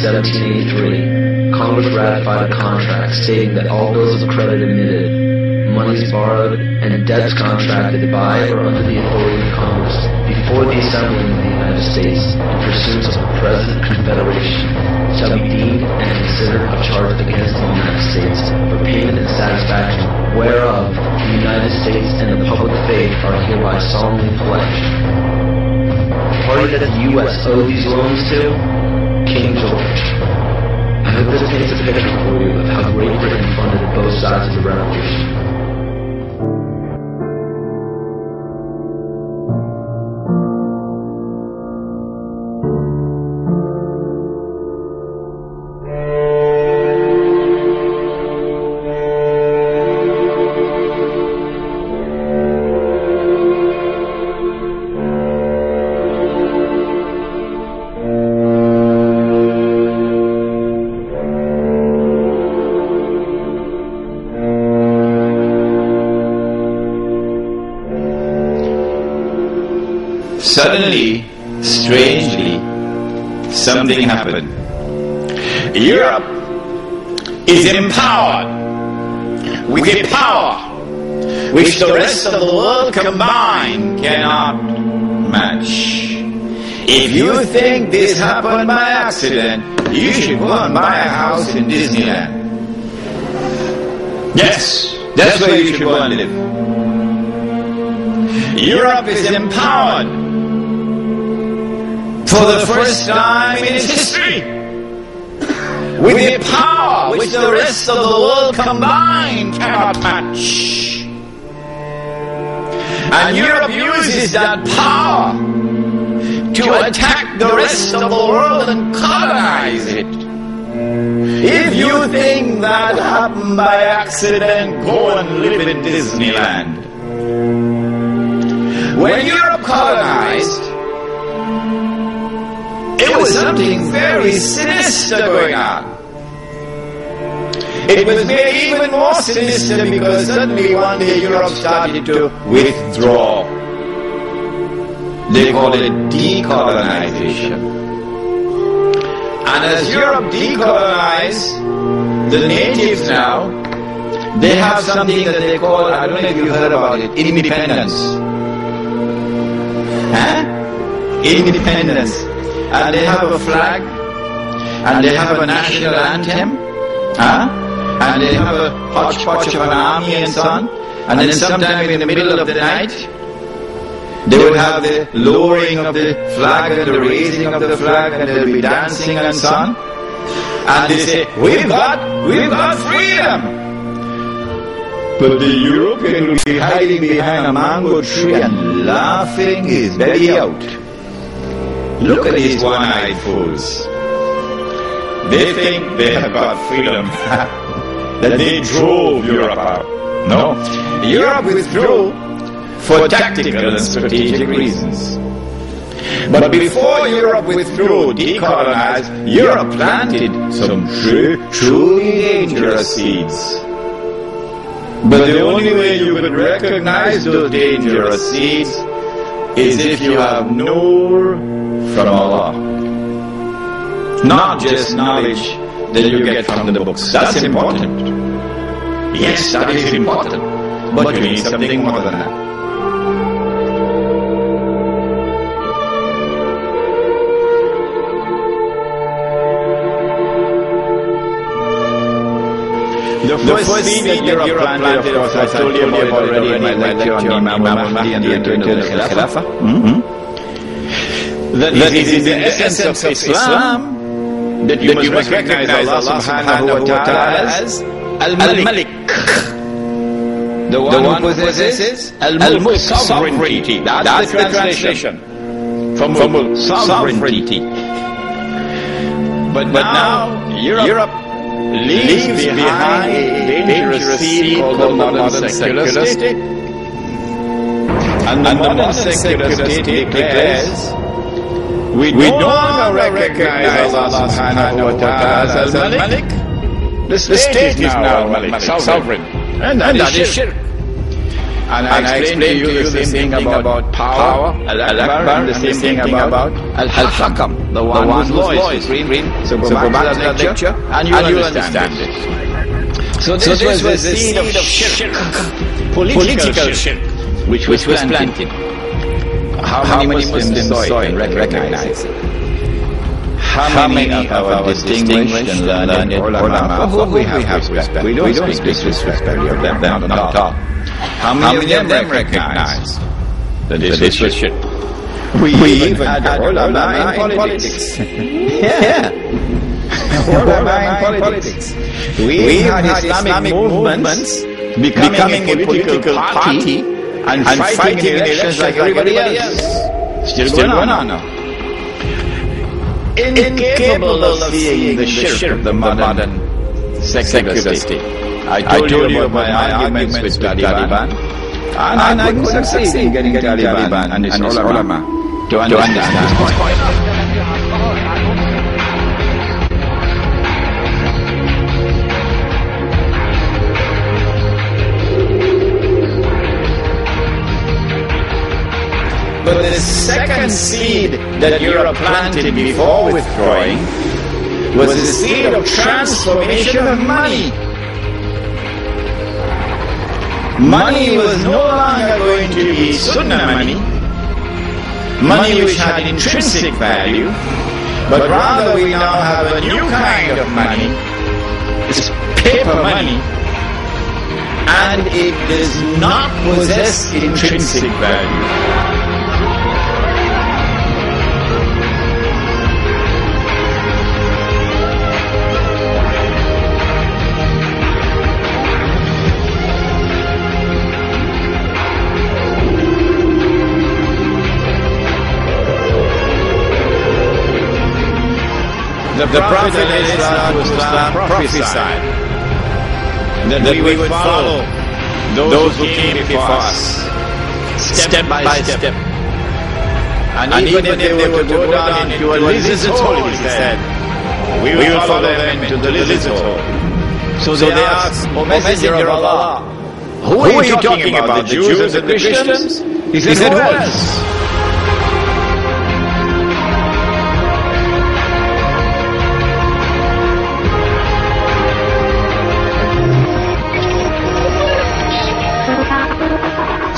1783, Congress ratified a contract stating that all bills of credit emitted, monies borrowed, and debts contracted by or under the authority of Congress before the assembling of the United States in pursuance of the present Confederation shall be deemed and considered a charge against the United States for payment and satisfaction whereof the United States and the public faith are hereby solemnly pledged. The party that the U.S. owed these loans to? King George. I hope this paints a picture for you of how Great Britain funded both sides of the Revolution. Suddenly, strangely, something happened. Europe is empowered with a power which the rest of the world combined cannot match. If you think this happened by accident, you should go and buy a house in Disneyland. Yes, that's where you should go and live. Europe is empowered for the first time in its history with a power which the rest of the world combined cannot match. And Europe uses that power to attack the rest of the world and colonize it. If you think that happened by accident, go and live in Disneyland. When Europe colonized, it was something very sinister going on. It was made even more sinister because suddenly one day Europe started to withdraw. They call it decolonization. And as Europe decolonized, the natives now, they have something that they call, I don't know if you heard about it, independence. Huh? Independence. And they have a flag, and they have a national anthem, and they have a hodgepodge of an army and so on. And then sometime in the middle of the night, they will have the lowering of the flag and the raising of the flag, and they'll be dancing and so on. And they say, we've got freedom. But the European will be hiding behind a mango tree and laughing his belly out. Look at these one-eyed fools. They think they have got freedom, that they drove Europe out. No, Europe withdrew for tactical and strategic reasons. But before Europe withdrew, decolonized, Europe planted some truly dangerous seeds. But the only way you could recognize those dangerous seeds is if you have Nur from Allah. Not just knowledge that you get from the books. That's important. Yes, that is important. But you need something more than that. The first seed that Europe planted, of course, I told you about already in my lecture on Imam al-Mahdi and the internal Khilafah. That is in the essence of Islam, that you must recognize Allah subhanahu wa ta'ala as Al-Malik, the one who possesses Al-Mulk, sovereignty. That's the translation from sovereignty. But now Europe leaves behind a dangerous seed called the modern secular state. And the modern secular state declares, we no longer recognize Allah subhanahu wa ta'ala as Al-Malik. The state is now Al-Malik, sovereign. And that is shirk. And I explained to you the same thing about power, Al-Akbar, the same thing about Al-Hakam, the one whose law is supreme. So go back to that lecture and you'll understand it. So this was the seed of shirk, political shirk, which was planted. How many Muslims saw it and recognized it? How many of our distinguished and learned ulama, for whom we have respect? We don't speak disrespect of them, not at all. How many of them recognize that this was shirk? We even had ulama in politics. Yeah. Ulama in politics. We had Islamic movements becoming a political party and fighting in elections like everybody else. Still going on now. Incapable of seeing the shirk of the modern secular state. I told you about my arguments with Taliban, and I couldn't succeed in getting Taliban and its ulama to understand this point. But the second seed that Europe planted before withdrawing was the seed of transformation of money. Money was no longer going to be sunnah money which had intrinsic value, but rather we now have a new kind of money. It's paper money, and it does not possess intrinsic value. The Prophet ﷺ prophesied that we would follow those who came before us, step by step. And even if they were to go down into a lizard's hole, he said, we will follow them into the lizard's hole. So they asked, O Messenger of Allah, who are you talking about, the Jews and the Christians? He said, who else?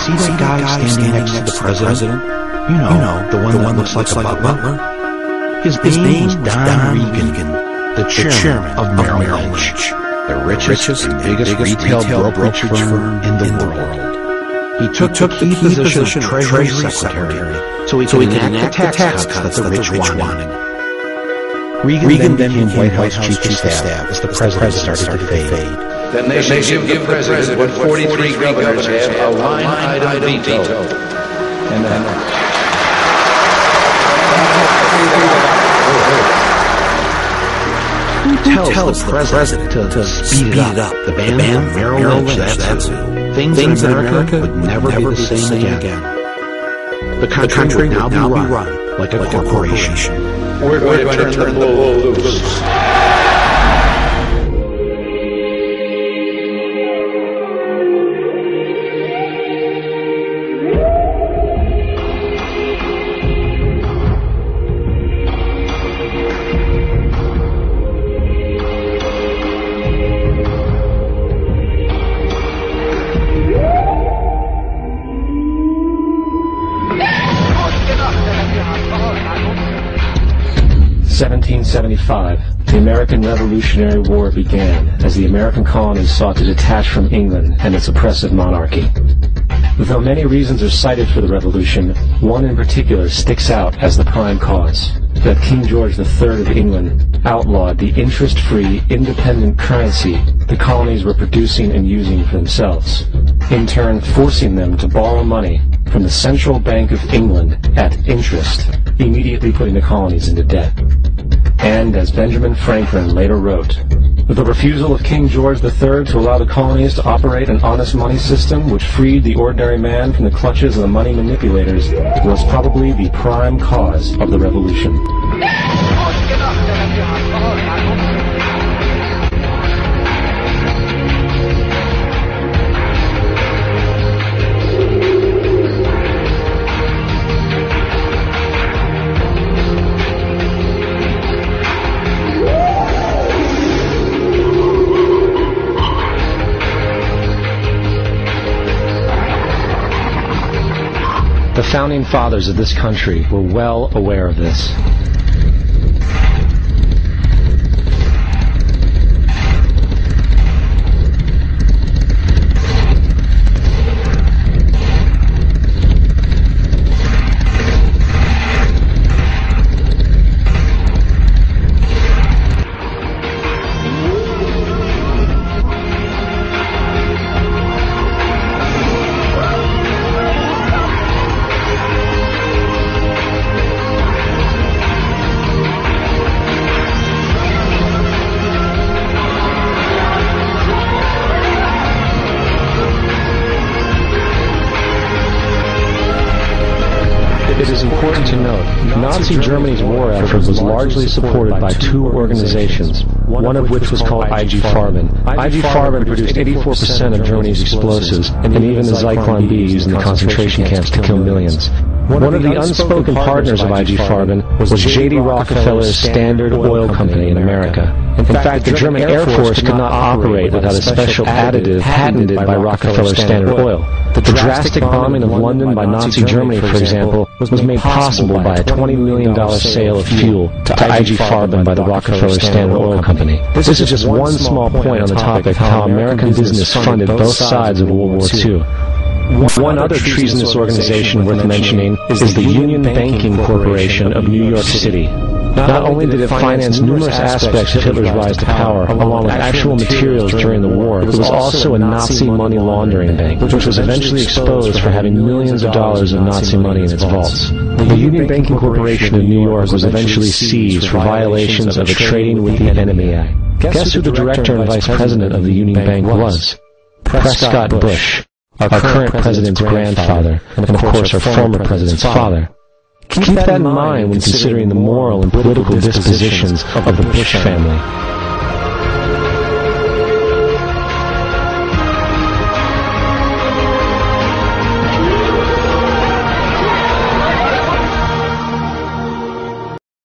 See that guy standing next to the president? You know, the one that looks like a butler? His name was Don Regan, the chairman of Merrill Lynch, the richest and biggest retail brokerage firm in the world. He took the key position of Treasury Secretary so he could enact the tax cuts that the rich wanted. Regan then became White House Chief of Staff as the president started to fade. Then they should give the president what 43 governors have, a line-item veto. And who tells the president to speed it up? The band of Merrill Lynch, that's who. Things in America would never be the same again. The country would now be run like a corporation. We're going to turn the bull loose. The American Revolutionary War began as the American colonies sought to detach from England and its oppressive monarchy. Though many reasons are cited for the revolution, one in particular sticks out as the prime cause: that King George III of England outlawed the interest-free, independent currency the colonies were producing and using for themselves, in turn forcing them to borrow money from the Central Bank of England at interest, immediately putting the colonies into debt. And, as Benjamin Franklin later wrote, the refusal of King George III to allow the colonies to operate an honest money system which freed the ordinary man from the clutches of the money manipulators was probably the prime cause of the revolution. The founding fathers of this country were well aware of this. It is important to note, Nazi Germany's war effort was largely supported by two organizations, one of which was called IG Farben. IG Farben produced 84% of Germany's explosives, and even the Zyklon B used in the concentration camps to kill millions. One of the unspoken partners of IG Farben was J.D. Rockefeller's Standard Oil Company in America. In fact, the German Air Force could not operate without a special additive patented by Rockefeller's Standard Oil. The drastic bombing of London by Nazi Germany, for example, was made possible by a $20 million sale of fuel to IG Farben by the Rockefeller Standard Oil Company. This is just one small point on the topic of how American business funded both sides of World War II. One other treasonous organization worth mentioning is the Union Banking Corporation of New York City. Not only did it finance numerous aspects of Hitler's rise to power, along with actual materials during the war, it was also a Nazi money laundering bank, which was eventually exposed for having millions of dollars of Nazi money in its vaults. The Union Banking Corporation of New York was eventually seized for violations of the Trading with the Enemy Act. Guess who the director and vice president of the Union Bank was? Prescott Bush, our current president's grandfather, and of course our former president's father. Keep that in mind when considering the moral and political dispositions of the Bush family.